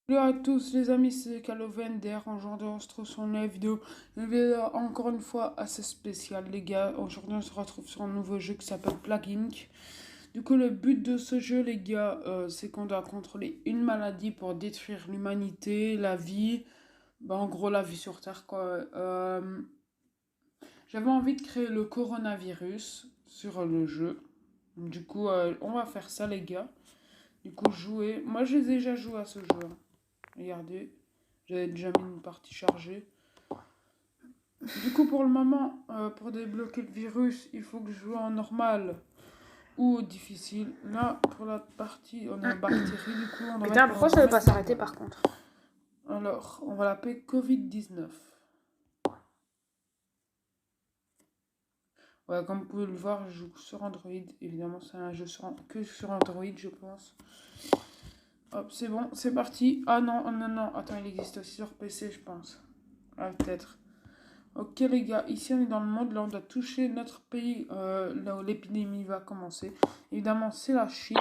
Hello à tous les amis, c'est Caloven d'Air. Aujourd'hui on se retrouve sur une nouvelle vidéo. Une vidéo encore une fois assez spéciale les gars. Aujourd'hui on se retrouve sur un nouveau jeu qui s'appelle Plague Inc. Du coup le but de ce jeu les gars, c'est qu'on doit contrôler une maladie pour détruire l'humanité, la vie. Bah, en gros la vie sur Terre quoi. J'avais envie de créer le coronavirus sur le jeu. Du coup on va faire ça les gars. Du coup jouer. Moi j'ai déjà joué à ce jeu, hein. Regardez, j'avais déjà mis une partie chargée. Du coup, pour le moment, pour débloquer le virus, il faut que je joue en normal ou difficile. Là, pour la partie, on a une bactérie, du coup, on doit Putain, mettre pourquoi ça veut pas s'arrêter normal. par contre? Alors, on va l'appeler Covid-19. Ouais, comme vous pouvez le voir, je joue sur Android. Évidemment, c'est un jeu que sur Android, je pense. Hop, c'est bon, c'est parti. Ah non, oh non, non, attends, il existe aussi sur PC, je pense. Ah, peut-être. Ok les gars, ici on est dans le monde, là on doit toucher notre pays, là où l'épidémie va commencer. Évidemment c'est la Chine.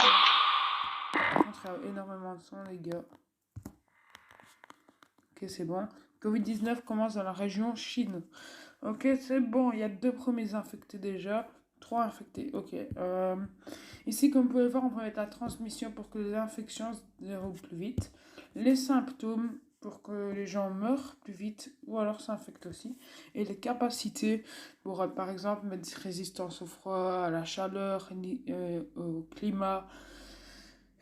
Par contre il y a énormément de son les gars. Ok c'est bon. Covid-19 commence dans la région Chine. Ok c'est bon, il y a 2 premiers infectés déjà. 3 infectés, ok. Ici comme vous pouvez voir on va mettre la transmission pour que les infections se déroulent plus vite. Les symptômes pour que les gens meurent plus vite ou alors s'infectent aussi. Et les capacités pour par exemple mettre résistance au froid, à la chaleur, au climat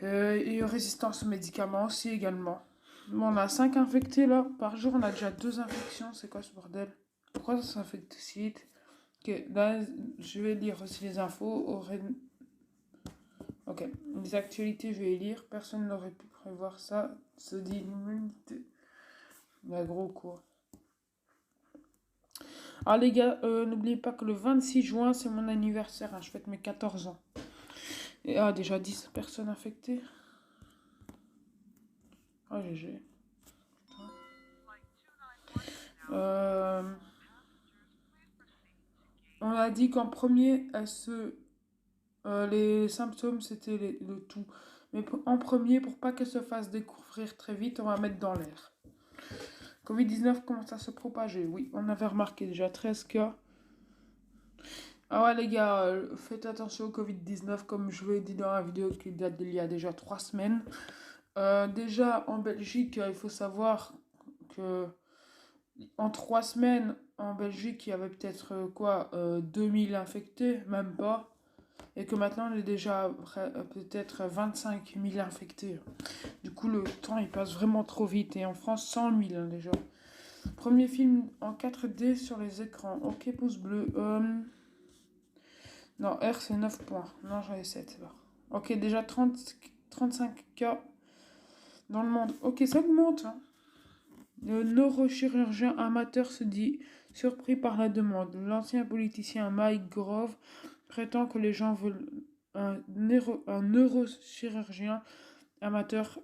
et résistance aux médicaments aussi également. Bon, on a 5 infectés là. Par jour on a déjà 2 infections. C'est quoi ce bordel? Pourquoi ça s'infecte si vite? Ok, là je vais lire aussi les infos. Ok, les actualités, je vais les lire. Personne n'aurait pu prévoir ça. Se dit l'immunité. La gros quoi. Alors les gars, n'oubliez pas que le 26 juin, c'est mon anniversaire, hein, je fête mes 14 ans. Et déjà 10 personnes infectées. Ah, GG. Euh, on a dit qu'en premier, les symptômes, c'était le tout. Mais en premier, pour pas qu'elle se fasse découvrir très vite, on va mettre dans l'air. Covid-19 commence à se propager. Oui, on avait remarqué déjà 13 cas. Ah ouais les gars, faites attention au Covid-19 comme je vous l'ai dit dans la vidéo qui date d'il y a déjà 3 semaines. Déjà en Belgique, il faut savoir que en 3 semaines, en Belgique, il y avait peut-être 2000 infectés, même pas. Et que maintenant, on est déjà peut-être 25 000 infectés. Du coup, le temps, il passe vraiment trop vite. Et en France, 100 000 hein, déjà. Premier film en 4D sur les écrans. Ok, pouce bleu. Non, R, c'est 9 points. Non, j'en ai 7. Là. Ok, déjà 35 cas dans le monde. Ok, ça augmente. Hein. Le neurochirurgien amateur se dit surpris par la demande. L'ancien politicien Mike Grove prétend que les gens veulent un neurochirurgien amateur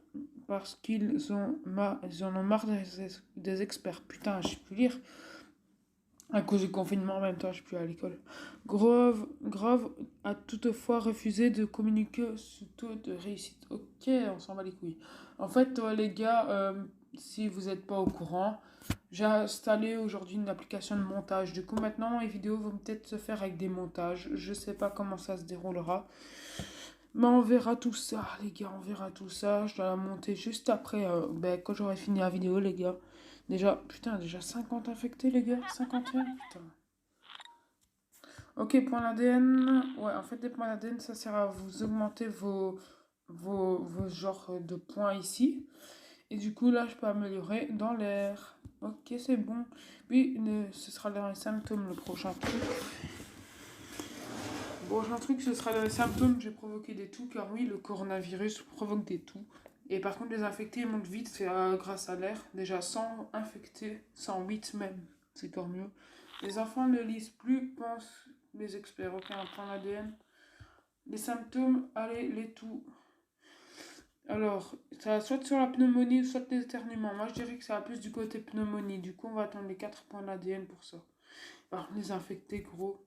parce ils en ont marre des experts. Putain, je sais plus lire. À cause du confinement, en même temps, je suis plus à l'école. Grove a toutefois refusé de communiquer ce taux de réussite. Ok, on s'en bat les couilles. En fait, les gars, si vous n'êtes pas au courant, j'ai installé aujourd'hui une application de montage. Du coup, maintenant, les vidéos vont peut-être se faire avec des montages. Je sais pas comment ça se déroulera. Mais on verra tout ça, les gars, on verra tout ça. Je dois la monter juste après, quand j'aurai fini la vidéo, les gars. Déjà, putain, déjà 50 infectés, les gars. 51, putain. Ok, point d'ADN. Ouais, en fait, des points d'ADN, ça sert à vous augmenter vos genres de points ici. Et du coup, là, je peux améliorer dans l'air. Ok, c'est bon. Puis, ce sera dans les symptômes, le prochain truc. Bon, j'ai un truc, ce sera dans les symptômes, j'ai provoqué des toux, car oui, le coronavirus provoque des toux. Et par contre, les infectés montent vite, c'est grâce à l'air. Déjà 100 infectés, 108 même, c'est encore mieux. Les enfants ne lisent plus, pensent les experts. Ok, on prend l'ADN. Les symptômes, allez, les toux. Alors, ça va soit sur la pneumonie, soit l'éternuement. Moi, je dirais que ça va plus du côté pneumonie. Du coup, on va attendre les 4 points d'ADN pour ça. Alors, les infectés, gros.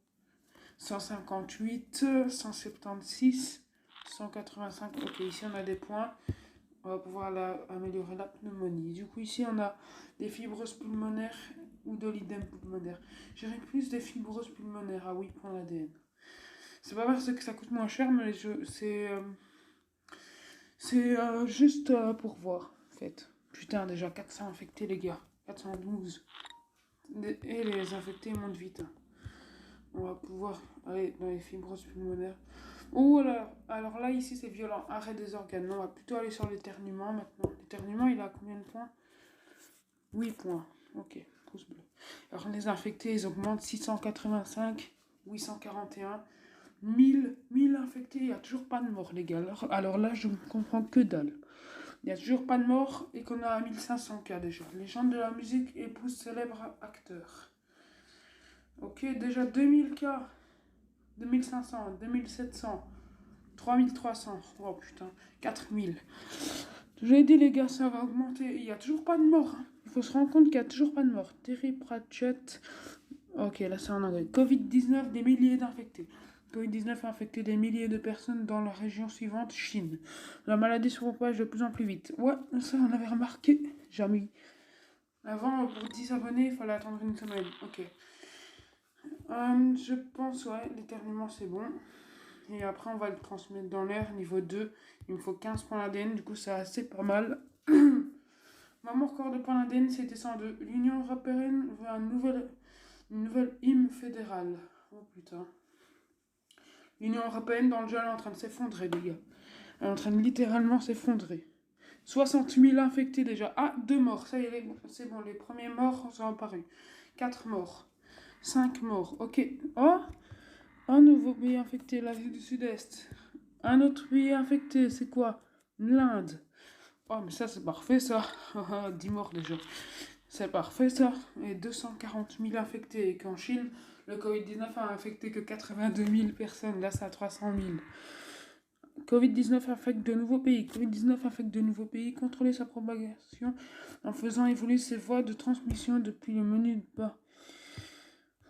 158, 176, 185. Ok, ici on a des points. On va pouvoir améliorer la pneumonie. Du coup, ici, on a des fibroses pulmonaires ou de l'œdème pulmonaire. J'irai plus des fibroses pulmonaires. Ah oui, pour l'ADN. C'est pas parce que ça coûte moins cher, mais c'est juste pour voir, en fait. Putain, déjà 400 infectés, les gars. 412. Et les infectés montent vite. Hein. On va pouvoir aller dans les fibroses pulmonaires. Ou alors là, ici, c'est violent. Arrêt des organes. Non, on va plutôt aller sur l'éternuement maintenant. L'éternuement, il a combien de points? 8 points. Ok, pouce bleu. Alors les infectés, ils augmentent 685, 841, 1000 infectés. Il n'y a toujours pas de mort, les gars. Alors là, je ne comprends que dalle. Il n'y a toujours pas de mort et qu'on a 1500 cas déjà. Légende de la musique, épouse célèbre acteur. Ok, déjà 2000 cas. 2500, 2700, 3300. Oh putain, 4000. Je l'ai dit, les gars, ça va augmenter. Il n'y a toujours pas de mort. Hein. Il faut se rendre compte qu'il n'y a toujours pas de mort. Terry Pratchett. Ok, là c'est en anglais. Covid-19, des milliers d'infectés. Covid-19 a infecté des milliers de personnes dans la région suivante, Chine. La maladie se propage de plus en plus vite. Ouais, ça on avait remarqué. Jamais. Avant, pour 10 abonnés, il fallait attendre une semaine. Ok. Je pense, ouais, l'éternuement c'est bon. Et après, on va le transmettre dans l'air, niveau 2. Il me faut 15 points d'ADN, du coup, c'est assez pas mal. Mon record de points d'ADN, c'était 102. L'Union européenne veut une nouvelle hymne fédérale. Oh putain. L'Union européenne, dans le jeu, elle est en train de s'effondrer, les gars. Elle est en train de littéralement s'effondrer. 60 000 infectés déjà. Ah, 2 morts. Ça y est, c'est bon. Les premiers morts sont apparus. 4 morts. 5 morts. Ok. Oh, un nouveau pays infecté, l'Asie du Sud-Est. Un autre pays infecté, c'est quoi? L'Inde. Oh, mais ça, c'est parfait, ça. 10 morts déjà. C'est parfait, ça. Et 240 000 infectés. Et qu'en Chine, le Covid-19 a infecté que 82 000 personnes. Là, c'est à 300 000. Covid-19 affecte de nouveaux pays. Covid-19 affecte de nouveaux pays. Contrôler sa propagation en faisant évoluer ses voies de transmission depuis le menu de bas.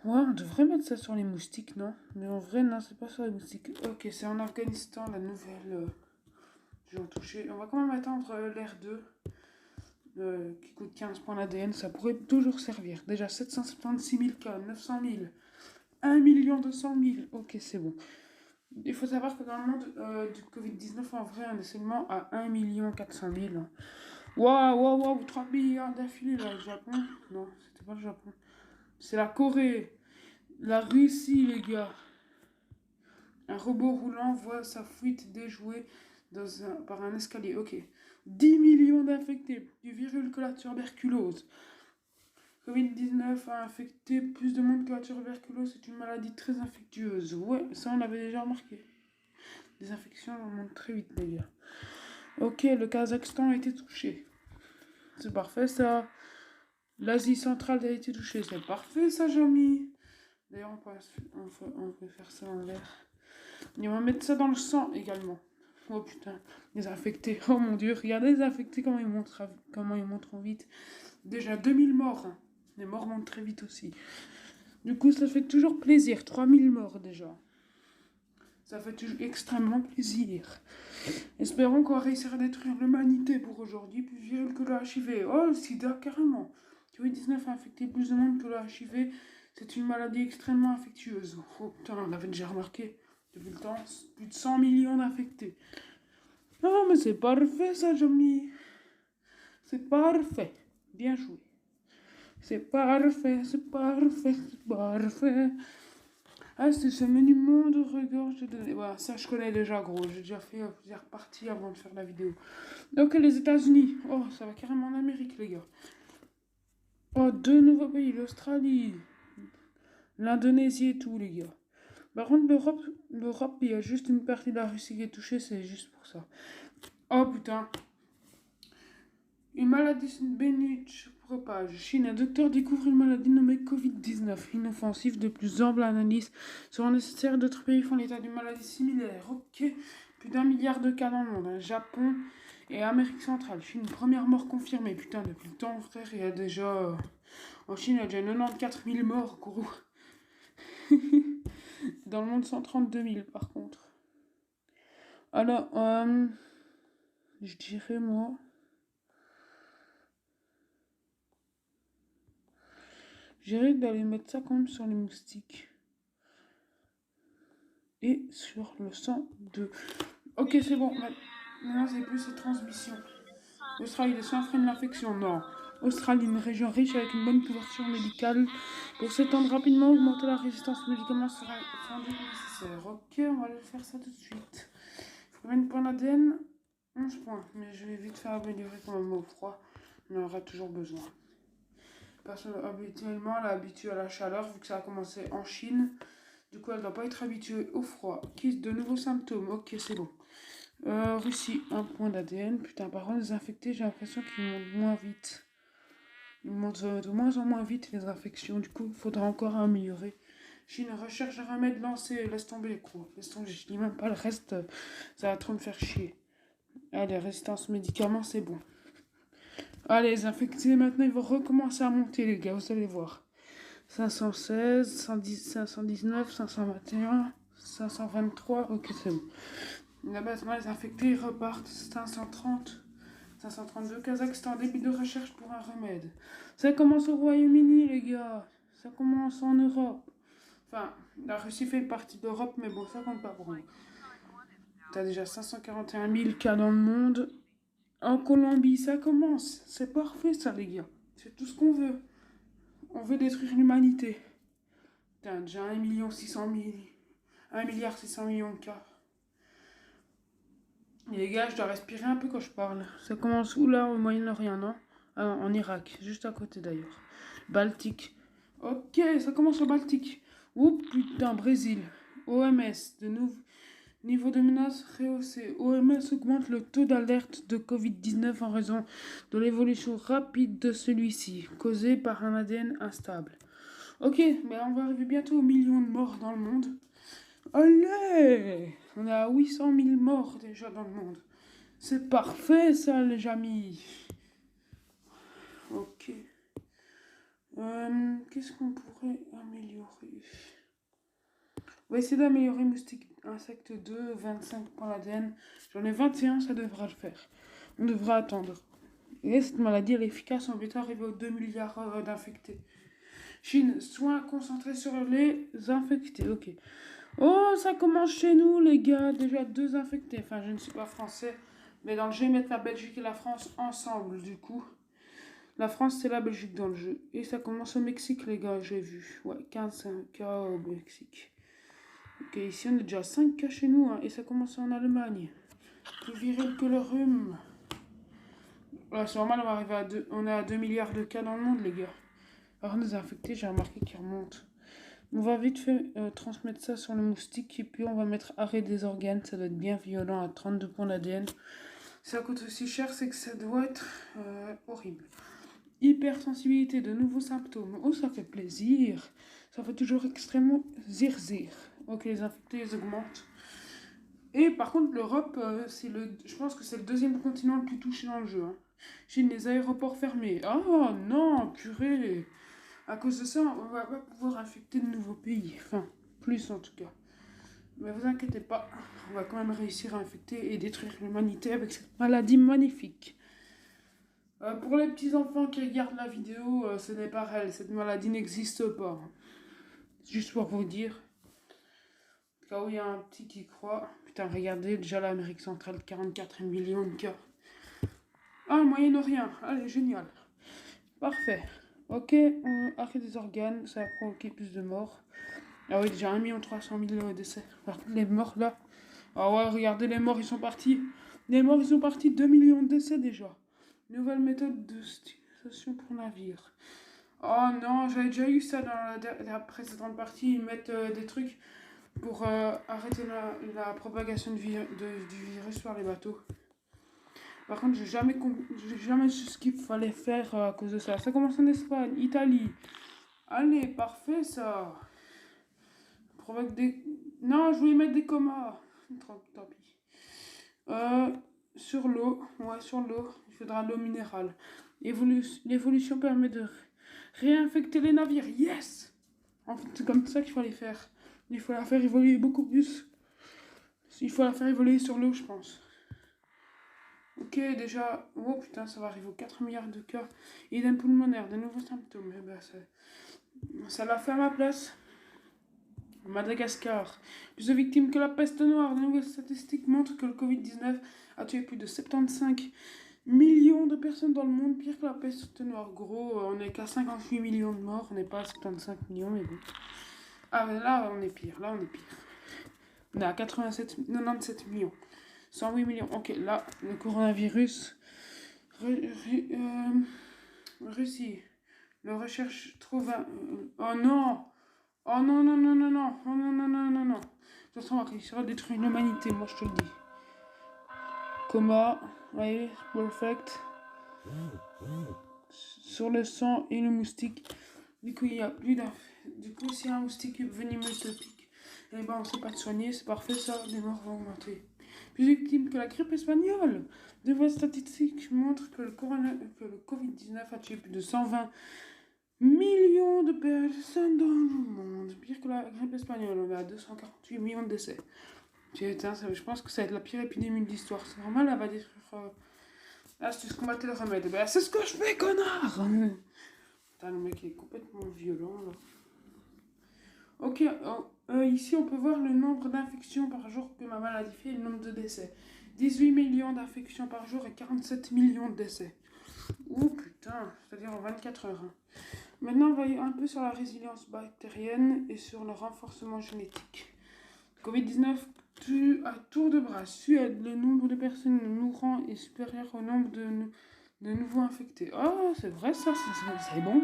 Ouais, on devrait mettre ça sur les moustiques, non? Mais en vrai, non, c'est pas sur les moustiques. Ok, c'est en Afghanistan, la nouvelle. Je vais en toucher. On va quand même attendre l'R2, qui coûte 15 points d'ADN. Ça pourrait toujours servir. Déjà, 776 000 cas, 900 000, 1 200 000. Ok, c'est bon. Il faut savoir que dans le monde du Covid-19, en vrai, on est seulement à 1 400 000. Waouh, 3 milliards d'affilée, là, le Japon. Non, c'était pas le Japon. C'est la Corée. La Russie, les gars. Un robot roulant voit sa fuite déjouée par un escalier. Ok. 10 millions d'infectés du virus que la tuberculose. Covid-19 a infecté plus de monde que la tuberculose. C'est une maladie très infectieuse. Ouais, ça on l'avait déjà remarqué. Les infections remontent très vite, les gars. Ok, le Kazakhstan a été touché. C'est parfait, ça. L'Asie centrale a été touchée. C'est parfait, ça, Jamy. D'ailleurs, on peut faire ça en l'air. Et on va mettre ça dans le sang également. Oh putain, les infectés. Oh mon dieu, regardez les infectés comment ils montent vite. Déjà 2000 morts. Hein. Les morts montent très vite aussi. Du coup, ça fait toujours plaisir. 3000 morts déjà. Ça fait toujours extrêmement plaisir. Espérons qu'on réussira à détruire l'humanité pour aujourd'hui, plus viril que le HIV. Oh, le sida, carrément. Covid-19 a infecté plus de monde que le HIV. C'est une maladie extrêmement infectieuse. Oh putain, on l'avait déjà remarqué depuis le temps. Plus de 100 millions d'infectés. Non, mais c'est parfait ça, Jamy. C'est parfait. Bien joué. C'est parfait. Ah, c'est ce menu monde regorge de... Voilà, ça je connais déjà, gros. J'ai déjà fait plusieurs parties avant de faire la vidéo. Donc les États-Unis. Oh, ça va carrément en Amérique, les gars. Oh, 2 nouveaux pays. L'Australie, l'Indonésie et tout, les gars. Par contre, l'Europe, il y a juste une partie de la Russie qui est touchée, c'est juste pour ça. Oh putain. Une maladie bénigne se propage. Chine, un docteur découvre une maladie nommée Covid-19, inoffensive. De plus amples analyses seront nécessaires. D'autres pays font l'état d'une maladie similaire. Ok. Plus d'1 milliard de cas dans le monde. Japon et Amérique centrale. Chine, première mort confirmée. Putain, depuis le temps, frère, il y a déjà... En Chine, il y a déjà 94 000 morts, gros. Dans le monde, 132 000, par contre. Alors, Je dirais, moi... J'irais d'aller mettre ça quand même sur les moustiques. Et sur le sang de... Ok, c'est bon. Maintenant, c'est plus cette transmission. Australie, les soins freinent l'infection. Non. Australie, une région riche avec une bonne couverture médicale. Pour s'étendre rapidement, augmenter la résistance aux médicaments sera sans doute nécessaire. Ok, on va aller faire ça tout de suite. Il faut combien de points d'ADN? 11 points. Mais je vais vite faire améliorer quand même au froid. On en aura toujours besoin. Parce que habituellement, elle est habituée à la chaleur vu que ça a commencé en Chine. Du coup, elle ne doit pas être habituée au froid. Qui de nouveaux symptômes? Ok, c'est bon. Russie, 1 point d'ADN. Putain, par contre, les infectés, j'ai l'impression qu'ils montent moins vite. Ils montent de moins en moins vite, les infections. Du coup, il faudra encore améliorer. Chine, recherche un remède lancé. Laisse tomber, gros. Laisse tomber, je dis même pas le reste. Ça va trop me faire chier. Allez, résistance aux médicaments, c'est bon. Allez, les infectés, maintenant, ils vont recommencer à monter, les gars. Vous allez voir. 516, 110, 519, 521, 523. Ok, c'est bon. Là, maintenant, les infectés ils repartent. 530, 532. Kazakhstan, début de recherche pour un remède. Ça commence au Royaume-Uni, les gars. Ça commence en Europe. Enfin, la Russie fait partie d'Europe, mais bon, ça compte pas pour nous. T'as déjà 541 000 cas dans le monde. En Colombie, ça commence. C'est parfait, ça, les gars. C'est tout ce qu'on veut. On veut détruire l'humanité. Putain, déjà 1 600 000. 1 milliard 600 millions de cas. Et les gars, je dois respirer un peu quand je parle. Ça commence où là, au Moyen-Orient, non? Ah non, en Irak, juste à côté d'ailleurs. Baltique. Ok, ça commence au Baltique. Oh putain, Brésil. OMS, de nouveau. Niveau de menace rehaussé. OMS augmente le taux d'alerte de Covid-19 en raison de l'évolution rapide de celui-ci, causée par un ADN instable. Ok, mais on va arriver bientôt aux millions de morts dans le monde. Allez! On est à 800 000 morts déjà dans le monde. C'est parfait ça, les amis. Ok. Qu'est-ce qu'on pourrait améliorer? On va essayer d'améliorer Moustique Insecte 2, 25 points l'ADN. J'en ai 21, ça devra le faire. On devra attendre. Et cette maladie, elle est efficace, on va arriver aux 2 milliards d'infectés. Chine, soins concentrés sur les infectés. Ok. Oh, ça commence chez nous, les gars. Déjà 2 infectés. Enfin, je ne suis pas français. Mais dans le jeu, ils mettent la Belgique et la France ensemble, du coup. La France, c'est la Belgique dans le jeu. Et ça commence au Mexique, les gars, j'ai vu. Ouais, 15 cas au Mexique. Ok, ici, on est déjà 5 cas chez nous. Hein, et ça commence en Allemagne. Plus viril que le rhume. Ouais, c'est normal, on va arriver à 2. On est à 2 milliards de cas dans le monde, les gars. Alors, nos infectés, j'ai remarqué qu'ils remontent. On va vite fait transmettre ça sur le moustique. Et puis, on va mettre arrêt des organes. Ça doit être bien violent à 32 points d'ADN. Ça coûte aussi cher, c'est que ça doit être horrible. Hypersensibilité, de nouveaux symptômes. Oh, ça fait plaisir. Ça fait toujours extrêmement zirzir. Ok, les infectés, ils augmentent. Et par contre, l'Europe, je pense que c'est le deuxième continent le plus touché dans le jeu. Hein. Chine, les aéroports fermés. Oh non, purée. À cause de ça, on va pas pouvoir infecter de nouveaux pays. Enfin, plus en tout cas. Mais vous inquiétez pas, on va quand même réussir à infecter et détruire l'humanité avec cette maladie magnifique. Pour les petits enfants qui regardent la vidéo, ce n'est pas réel, cette maladie n'existe pas. Juste pour vous dire. En tout cas, où il y a un petit qui croit. Putain, regardez, déjà l'Amérique centrale, 44 millions de cas. Ah, le Moyen-Orient, allez, génial. Parfait. Ok, arrêt des organes, ça a provoqué plus de morts. Ah oui, déjà 1 300 000 décès. Par contre, les morts là. Ah ouais, regardez, les morts, ils sont partis. Les morts, ils sont partis, 2 millions de décès déjà. Nouvelle méthode de stimulation pour navire. Oh non, j'avais déjà eu ça dans la précédente partie. Ils mettent des trucs pour arrêter la propagation du virus par les bateaux. Par contre, j'ai jamais su ce qu'il fallait faire à cause de ça. Ça commence en Espagne, Italie. Allez, parfait ça. Provoque des... Non, je voulais mettre des comas. Tant pis. Sur l'eau. Ouais, sur l'eau. Il faudra l'eau minérale. L'évolution permet de réinfecter les navires. Yes! En fait, c'est comme ça qu'il fallait faire. Il faut la faire évoluer beaucoup plus. Il faut la faire évoluer sur l'eau, je pense. Ok, déjà, oh putain, ça va arriver aux 4 milliards de cas. Idem pulmonaire, de nouveaux symptômes. Eh ben, ça l'a fait à ma place. Madagascar. Plus de victimes que la peste noire. De nouvelles statistiques montrent que le Covid-19 a tué plus de 75 millions de personnes dans le monde. Pire que la peste noire. Gros, on est qu'à 58 millions de morts. On n'est pas à 75 millions, mais bon. Ah, mais là, on est pire. Là, on est pire. On est à 97 millions. 108 millions. Ok, là, le coronavirus. Russie. La recherche trouve un. Oh non! Oh non, non, non, non, non. Oh non, non, non, non, non. De toute façon, on va réussir à détruire l'humanité, moi je te le dis. Coma. Ouais, perfect. Sur le sang et le moustique. Du coup, il y a plus d'un. Du coup, si un moustique venimeux te pique, eh ben, on ne sait pas te soigner, c'est parfait, ça, les morts vont augmenter. Plus victime que la grippe espagnole. De nouvelles statistiques montrent que le Covid-19 a tué plus de 120 millions de personnes dans le monde. Pire que la grippe espagnole, on est à 248 millions de décès. Putain, je pense que ça va être la pire épidémie de l'histoire. C'est normal, elle va détruire. Ah, c'est ce qu'on battait le remède. Ben, c'est ce que je fais, connard! Putain, le mec est complètement violent là. Ok, ici on peut voir le nombre d'infections par jour que ma maladie fait et le nombre de décès. 18 millions d'infections par jour et 47 millions de décès. Oh putain, c'est-à-dire en 24 heures. Hein. Maintenant, on va un peu sur la résilience bactérienne et sur le renforcement génétique. Covid-19 tue à tour de bras. Suède, le nombre de personnes mourant est supérieur au nombre de nouveaux infectés. Oh, c'est vrai ça, c'est bon.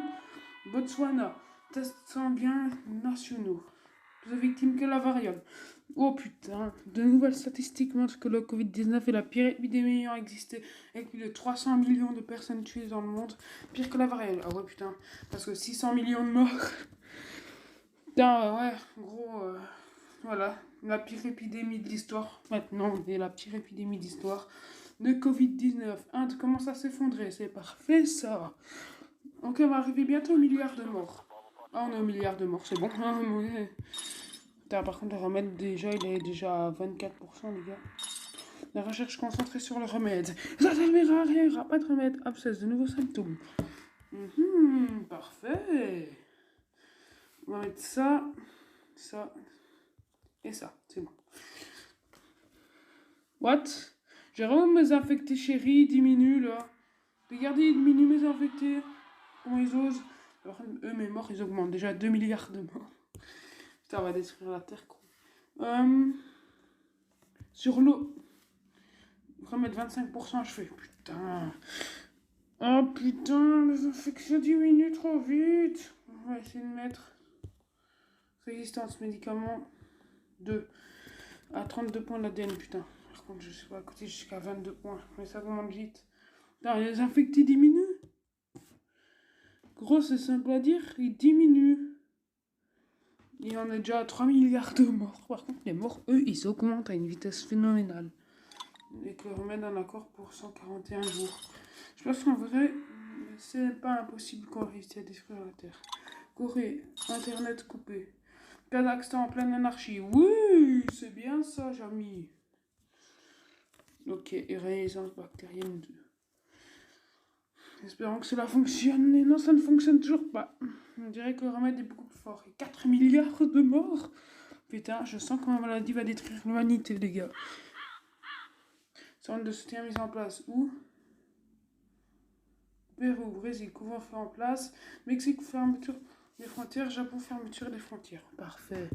Botswana, tests sanguins nationaux. Plus de victimes que la variole. Oh putain, de nouvelles statistiques montrent que le Covid-19 est la pire épidémie ayant existé, avec plus de 300 millions de personnes tuées dans le monde. Pire que la variole. Ah ouais putain, parce que 600 millions de morts. Putain, ouais, gros, voilà, la pire épidémie de l'histoire. Maintenant, on est la pire épidémie d'histoire. De Covid-19. Inde commence à s'effondrer, c'est parfait ça. Ok, on va arriver bientôt au milliard de morts. Ah, on est au milliard de morts, c'est bon. Ah, ouais. Putain, par contre, le remède, déjà, il est déjà à 24%, les gars. La recherche concentrée sur le remède. Ça servira à rien, il n'y aura pas de remède. Abscesse, de nouveaux symptômes. Parfait. On va mettre ça, ça et ça. C'est bon. What? J'ai vraiment mes infectés, chérie, diminue là. Regardez, ils diminuent mes infectés. Comment ils osent? Alors, eux, mes morts, ils augmentent. Déjà 2 milliards de morts. Putain, on va détruire la Terre, quoi. Sur l'eau. Remettre 25%, je fais putain. Oh putain, les infections diminuent trop vite. On va essayer de mettre résistance médicament 2 à 32 points d'ADN, putain. Par contre, je sais pas à côté jusqu'à 22 points. Mais ça augmente vite. Putain, les infectés diminuent. Gros, c'est simple à dire, ils diminuent. Il y en a déjà 3 milliards de morts. Par contre, les morts, eux, ils augmentent à une vitesse phénoménale. Et que remettre un accord pour 141 jours. Je pense qu'en vrai, c'est pas impossible qu'on réussisse à détruire la Terre. Corée, Internet coupé. Kazakhstan en pleine anarchie. Oui, c'est bien ça, Jamy. Ok, et résistance bactérienne 2. Espérons que cela fonctionne. Et non, ça ne fonctionne toujours pas. On dirait que le remède est beaucoup plus fort. Et 4 milliards de morts. Putain, je sens que ma maladie va détruire l'humanité, les gars. Centre de soutien mis en place où? Pérou, Brésil, couvre-feu en place. Mexique, fermeture des frontières. Japon, fermeture des frontières. Parfait.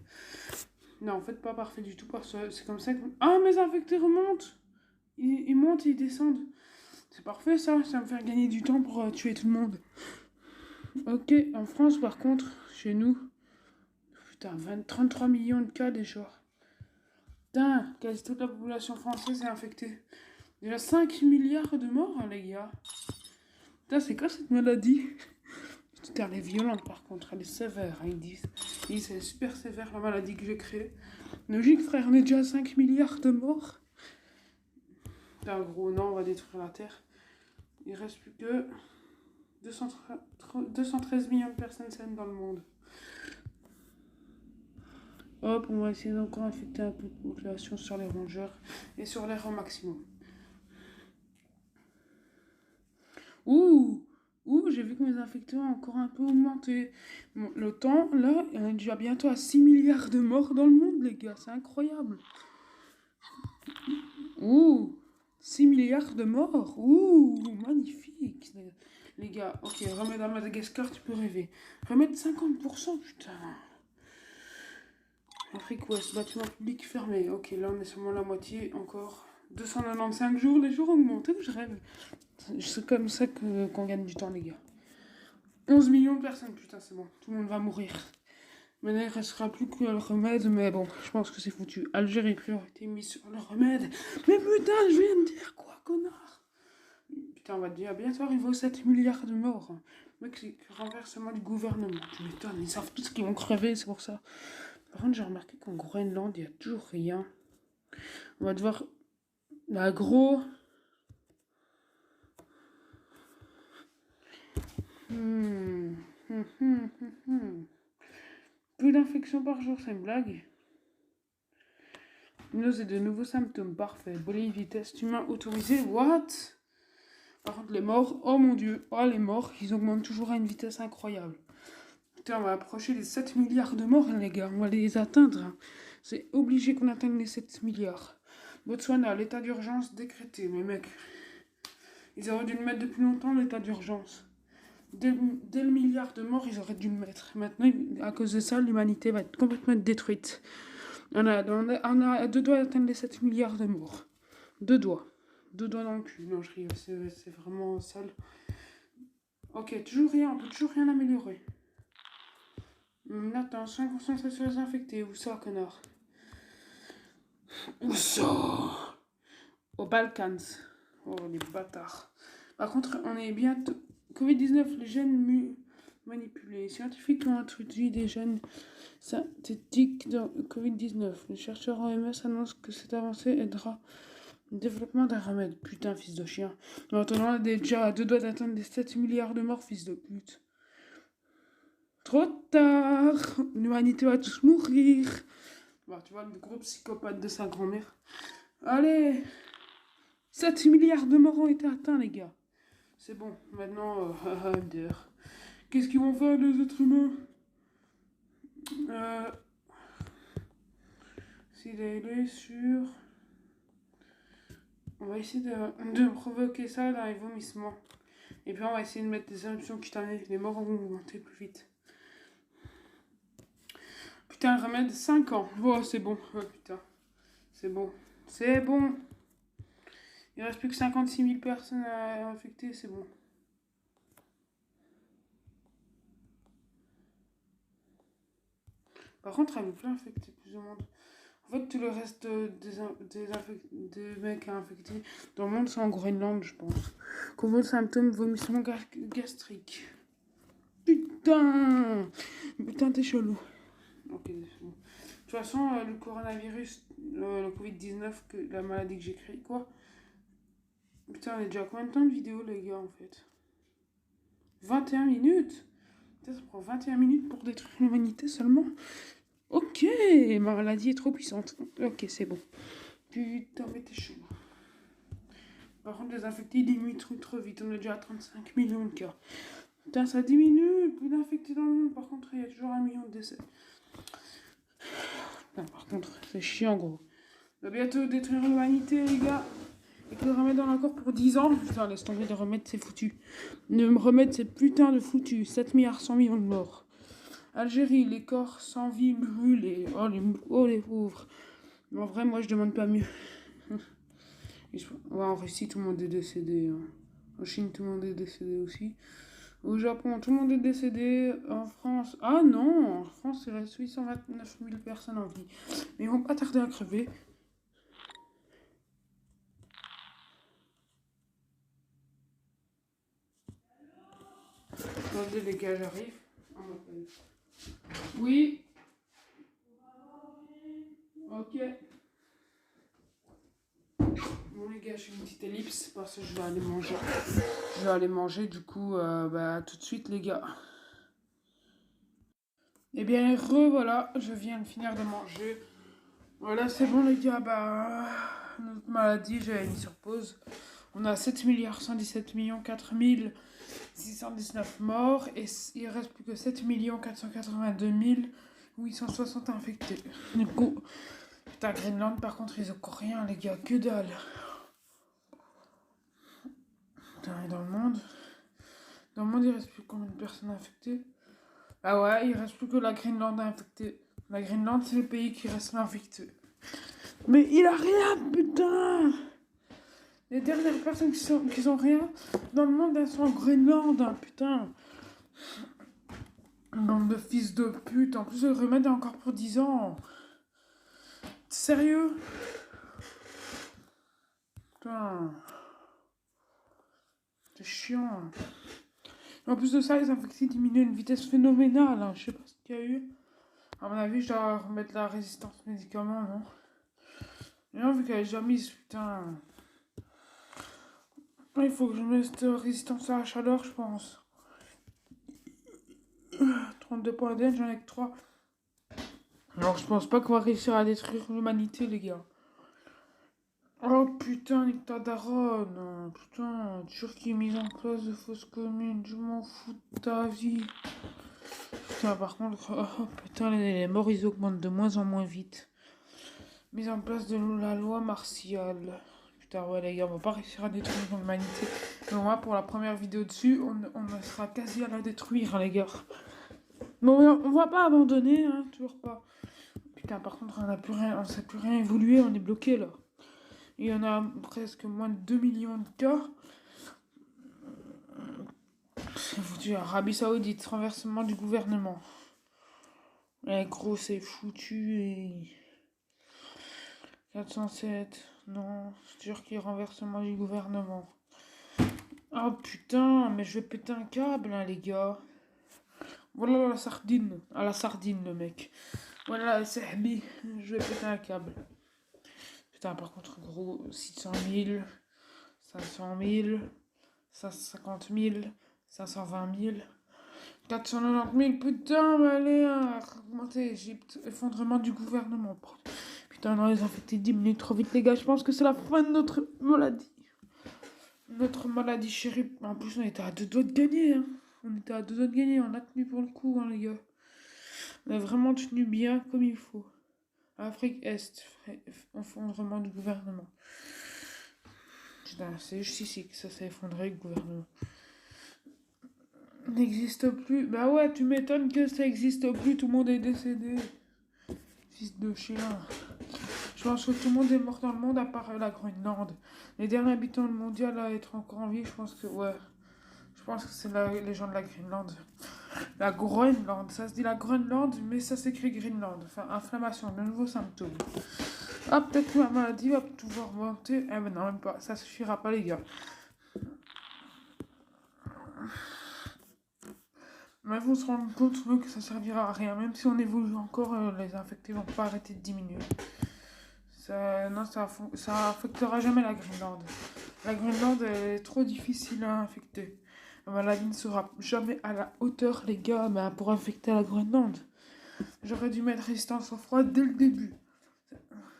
Non, en fait, pas parfait du tout. Parce que c'est comme ça que... Ah, mes infectés remontent. Ils montent et ils descendent. C'est parfait, ça. Ça va me faire gagner du temps pour tuer tout le monde. Ok, en France, par contre, chez nous... Putain, 33 millions de cas déjà. Putain, quasi toute la population française est infectée. Déjà 5 milliards de morts, hein, les gars. Putain, c'est quoi cette maladie? Putain, elle est violente par contre, elle est sévère, hein, ils disent. Ils disent, c'est super sévère la maladie que j'ai créée. Logique, frère, on est déjà à 5 milliards de morts. Putain, gros, non, on va détruire la Terre. Il reste plus que 213 millions de personnes saines dans le monde. Hop, on va essayer d'encore infecter un peu de population sur les rongeurs et sur l'air au maximum. Ouh, ouh, j'ai vu que mes infectés ont encore un peu augmenté. Bon, le temps, là, on est déjà bientôt à 6 milliards de morts dans le monde, les gars. C'est incroyable. Ouh, 6 milliards de morts. Ouh, magnifique. Les gars, ok, remède à Madagascar, tu peux rêver. Remède 50%, putain. Afrique Ouest, bâtiment public fermé. Ok, là on est seulement la moitié encore. 295 jours, les jours augmentés, je rêve. C'est comme ça qu'on gagne du temps, les gars. 11 millions de personnes, putain, c'est bon. Tout le monde va mourir. Maintenant, il ne restera plus que le remède, mais bon, je pense que c'est foutu. Algérie, priorité mise sur le remède. Mais putain, je viens de dire quoi, connard? Putain, on va te dire, bientôt arriver aux 7 milliards de morts. Mec, c'est renversement du gouvernement. Tu m'étonnes, ils savent tous qu'ils vont crever, c'est pour ça. Par contre, j'ai remarqué qu'en Groenland, il n'y a toujours rien. On va devoir... Bah, gros... Plus d'infections par jour, c'est une blague. Nous, et de nouveaux symptômes, parfait. Bolide, vitesse, humain autorisé, what? Par contre, les morts, oh mon dieu, oh les morts, ils augmentent toujours à une vitesse incroyable. Putain, on va approcher les 7 milliards de morts, les gars, on va les atteindre. Hein. C'est obligé qu'on atteigne les 7 milliards. Botswana, l'état d'urgence décrété, mais mec, ils auraient dû le mettre depuis longtemps, l'état d'urgence. Dès le milliard de morts, ils auraient dû le mettre. Maintenant, à cause de ça, l'humanité va être complètement détruite. On a 2 doigts d'atteindre les 7 milliards de morts. 2 doigts. 2 doigts dans le cul. Non, je ris, c'est vraiment sale. Ok, toujours rien, on peut toujours rien améliorer. Attends, 5% sur les infectés. Où ça, connard? Où ça? Aux Balkans. Oh, les bâtards. Par contre, on est bientôt... Covid-19, les gènes manipulés. Les scientifiques ont introduit des gènes synthétiques dans Covid-19. Les chercheurs OMS annoncent que cette avancée aidera le développement d'un remède. Putain, fils de chien. Maintenant, on est déjà à 2 doigts d'atteindre les 7 milliards de morts, fils de pute. Trop tard. L'humanité va tous mourir. Bon, tu vois, le gros psychopathe de sa grand-mère. Allez. 7 milliards de morts ont été atteints, les gars. C'est bon, maintenant, qu'est-ce qu'ils vont faire, les êtres humains? S'il est sur... On va essayer de provoquer ça dans les vomissements. Et puis on va essayer de mettre des éruptions cutanées. Les morts vont augmenter plus vite. Putain, un remède 5 ans. Oh, c'est bon. Oh, putain. C'est bon. C'est bon. Il reste plus que 56 000 personnes à infecter, c'est bon. Par contre, elle veut plus infecter plus de monde. En fait, tout le reste des mecs à infecter dans le monde, c'est en Groenland, je pense. Combien de symptômes, vomissement gastrique. Putain, t'es chelou. Ok, c'est bon. De toute façon, le coronavirus, le Covid-19, la maladie que j'ai créée, quoi. Putain, on est déjà à combien de temps de vidéo, les gars, en fait? 21 minutes? Putain, ça prend 21 minutes pour détruire l'humanité seulement? Ok, ma maladie est trop puissante. Ok, c'est bon. Putain, mais t'es chaud. Par contre, les infectés diminuent trop vite. On est déjà à 35 millions de cas. Putain, ça diminue. Plus d'infectés dans le monde. Par contre, il y a toujours 1 million de décès. Non, par contre, c'est chiant, gros. On va bientôt détruire l'humanité, les gars. Et que le remède en encore pour 10 ans. Putain, laisse tomber, le remède, c'est foutu. Le remède, c'est putain de foutu. 7 milliards 100 millions de morts. Algérie, les corps sans vie brûlés. Oh, les pauvres. Mais en vrai, moi, je demande pas mieux. Ouais, en Russie, tout le monde est décédé. Hein. En Chine, tout le monde est décédé aussi. Au Japon, tout le monde est décédé. En France... Ah non, en France, il reste 829 000 personnes en vie. Mais ils vont pas tarder à crever. Attendez, les gars, j'arrive. Oui. Ok. Bon les gars, je fais une petite ellipse parce que je vais aller manger. Je vais aller manger, du coup, bah tout de suite les gars. Et bien voilà, je viens de finir de manger. Voilà, c'est bon les gars, bah notre maladie, j'ai mis sur pause. On a 7 117 4 619 morts et il reste plus que 7 482 860 infectés. Du coup, putain, Greenland, par contre, ils ont rien, les gars, que dalle. Putain, et dans le monde, il reste plus combien de personnes infectées? Ah ouais, il reste plus que la Greenland infectée. La Greenland, c'est le pays qui reste infecté. Mais il a rien, putain! Les dernières personnes qui ont rien dans le monde, elles sont en Groenland, hein, putain. Bande de fils de pute. En plus, le remède est encore pour 10 ans. Sérieux? Putain. C'est chiant. En plus de ça, les infectés diminuent à une vitesse phénoménale. Hein. Je sais pas ce qu'il y a eu. À mon avis, je dois remettre la résistance aux médicaments, non? Non, vu qu'elle est déjà mise, putain. Il faut que je mette résistance à la chaleur, je pense. 32 points d'aide, j'en ai que 3. Alors, je pense pas qu'on va réussir à détruire l'humanité, les gars. Oh putain, nique ta daronne. Putain, Turquie mise en place de fausses communes. Je m'en fous de ta vie. Putain, par contre, oh putain, les morts ils augmentent de moins en moins vite. Mise en place de la loi martiale. Putain, ouais, les gars, on va pas réussir à détruire l'humanité. Mais moi, pour la première vidéo dessus, on sera quasi à la détruire, les gars. Bon, on va pas abandonner, hein, toujours pas. Putain, par contre, on n'a plus rien, on sait plus rien évoluer, on est bloqué là. Il y en a presque moins de 2 millions de cas. C'est foutu. Arabie Saoudite, renversement du gouvernement. Eh, gros, c'est foutu. Et... 407. Non, Turquie, renversement du gouvernement. Oh putain, mais je vais péter un câble, hein, les gars. Voilà la sardine. À la sardine, le mec. Voilà, c'est Sahbi. Je vais péter un câble. Putain, par contre, gros, 600 000, 500 000, 550 000, 520 000, 490 000. Putain, mais allez, augmenter Égypte. Effondrement du gouvernement. Putain, non, les infectés diminuent trop vite, les gars. Je pense que c'est la fin de notre maladie. Notre maladie chérie. En plus, on était à 2 doigts de gagner. Hein. On était à 2 doigts de gagner. On a tenu pour le coup, hein, les gars. On a vraiment tenu bien comme il faut. Afrique Est, effondrement du gouvernement. Putain, c'est juste ici que ça s'est effondré, le gouvernement. N'existe plus. Bah ouais, tu m'étonnes que ça existe plus, tout le monde est décédé. Fils de chien. Je pense que tout le monde est mort dans le monde à part la Groenland. Les derniers habitants mondiaux à être encore en vie, je pense que ouais. Je pense que c'est les gens de la Groenland. La Groenland, ça se dit la Groenland, mais ça s'écrit Greenland. Enfin, inflammation, de nouveaux symptômes. Ah, peut-être que ma maladie va pouvoir monter. Eh ben non, même pas. Ça suffira pas, les gars. Mais vous se rendez compte que ça servira à rien. Même si on évolue encore, les infectés vont pas arrêter de diminuer. Ça affectera jamais la Groenland. La Groenland est trop difficile à infecter. La maladie ne sera jamais à la hauteur, les gars, pour infecter la Groenland. J'aurais dû mettre résistance au froid dès le début.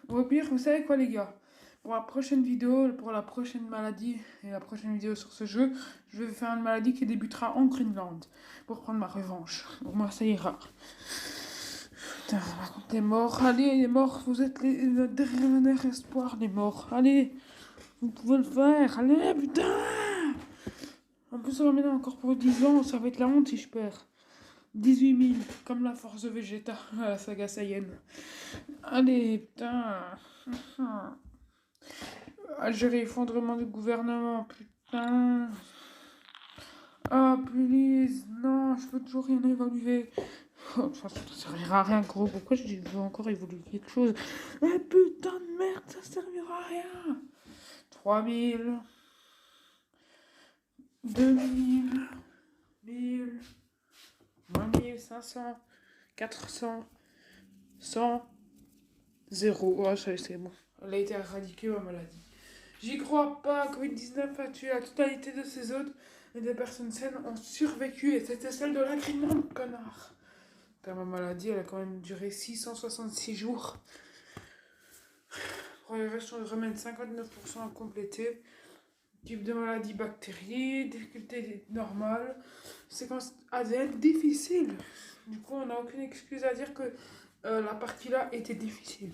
Au pire, vous savez quoi, les gars? Pour la prochaine vidéo, pour la prochaine maladie et la prochaine vidéo sur ce jeu, je vais faire une maladie qui débutera en Greenland pour prendre ma revanche. Au moins, ça ira. Putain, par contre, les morts. Allez, les morts, vous êtes le dernier espoir, les morts. Allez, vous pouvez le faire. Allez, putain! En plus, ça va m'aider encore pour 10 ans. Ça va être la honte si je perds. 18 000, comme la force de Vegeta à la saga Saiyan. Allez, putain. Algérie, effondrement du gouvernement, putain. Ah, please. Non, je peux toujours rien évaluer. Oh, de toute façon, ça servira à rien, gros. Pourquoi je veux encore évoluer quelque chose? Eh putain de merde, ça servira à rien. 3000. 2000. 1000. 1500. 400. 100. 0. Oh, ça c'est bon. Elle a été éradiquée, ma maladie. J'y crois pas. Covid-19 a tué la totalité de ces hôtes. Et des personnes saines ont survécu. Et c'était celle de la Greenland, connard. Ma maladie, elle a quand même duré 666 jours. Pour les restes, on remet 59% à compléter. type de maladie bactérie, difficulté normale, séquence ADN difficile. Du coup, on n'a aucune excuse à dire que la partie là était difficile.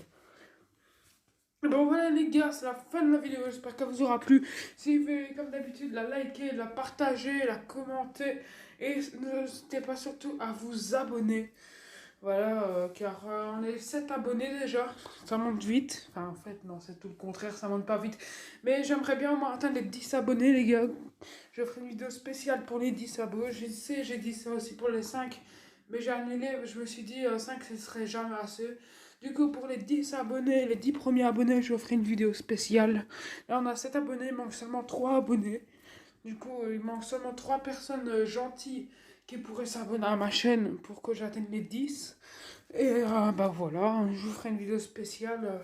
Bon voilà les gars, c'est la fin de la vidéo, j'espère qu'elle vous aura plu. Si vous voulez comme d'habitude la liker, la partager, la commenter et n'hésitez pas surtout à vous abonner. Voilà, car on est 7 abonnés déjà, ça monte vite. Enfin en fait non, c'est tout le contraire, ça monte pas vite. Mais j'aimerais bien au moins atteindre les 10 abonnés les gars. Je ferai une vidéo spéciale pour les 10 abonnés. Je sais, j'ai dit ça aussi pour les 5. Mais j'ai annulé, je me suis dit 5 ce serait jamais assez. Du coup, pour les 10 abonnés, les 10 premiers abonnés, je ferai une vidéo spéciale. Là, on a 7 abonnés, il manque seulement 3 abonnés. Du coup, il manque seulement 3 personnes gentilles qui pourraient s'abonner à ma chaîne pour que j'atteigne les 10. Et bah voilà, je vous ferai une vidéo spéciale.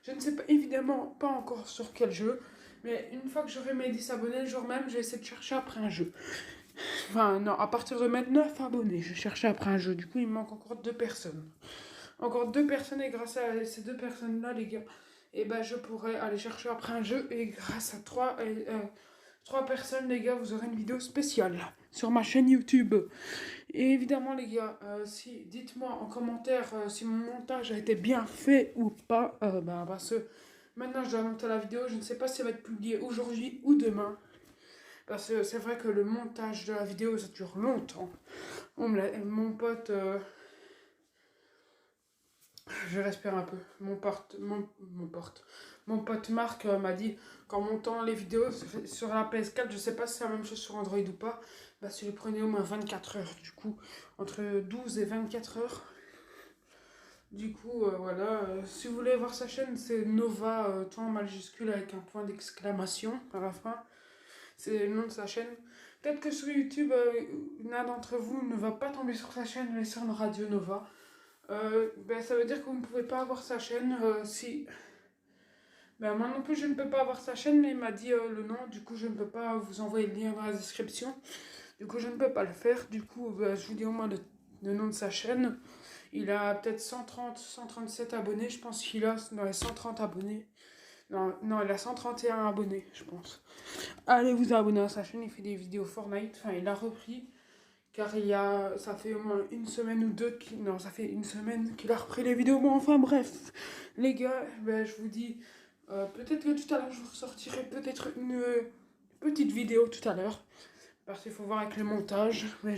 Je ne sais pas, évidemment pas encore sur quel jeu. Mais une fois que j'aurai mes 10 abonnés, le jour même, je vais essayer de chercher après un jeu. Enfin, non, à partir de maintenant, 9 abonnés, je cherchais après un jeu. Du coup, il me manque encore 2 personnes. Encore 2 personnes, et grâce à ces 2 personnes-là, les gars, et ben je pourrais aller chercher après un jeu. Et grâce à 3 personnes, les gars, vous aurez une vidéo spéciale sur ma chaîne YouTube. Et évidemment, les gars, si dites-moi en commentaire si mon montage a été bien fait ou pas. Parce que maintenant, je dois monter la vidéo. Je ne sais pas si elle va être publiée aujourd'hui ou demain. Parce que c'est vrai que le montage de la vidéo, ça dure longtemps. Mon pote... je respire un peu. Mon pote Marc m'a dit qu'en montant les vidéos sur la PS4, je sais pas si c'est la même chose sur Android ou pas, bah si je prenais au moins 24 heures. Du coup, entre 12 et 24 heures. Du coup, voilà. Si vous voulez voir sa chaîne, c'est Nova, tout en majuscule avec un point d'exclamation à la fin. C'est le nom de sa chaîne. Peut-être que sur YouTube, l'un d'entre vous ne va pas tomber sur sa chaîne, mais sur une Radio Nova. Ça veut dire que vous ne pouvez pas avoir sa chaîne si... moi non plus je ne peux pas avoir sa chaîne, mais il m'a dit le nom, du coup je ne peux pas vous envoyer le lien dans la description. Du coup je ne peux pas le faire, du coup je vous dis au moins le nom de sa chaîne. Il a peut-être 130, 137 abonnés, je pense qu'il a dans les 130 abonnés. Non, il a 131 abonnés, je pense. Allez vous abonner à sa chaîne, il fait des vidéos Fortnite, enfin il a repris. Car ça fait au moins une semaine ou deux, non, ça fait une semaine qu'il a repris les vidéos. Bon, enfin bref, les gars, je vous dis, peut-être que tout à l'heure, je vous ressortirai peut-être une petite vidéo tout à l'heure. Parce qu'il faut voir avec le montage. Mais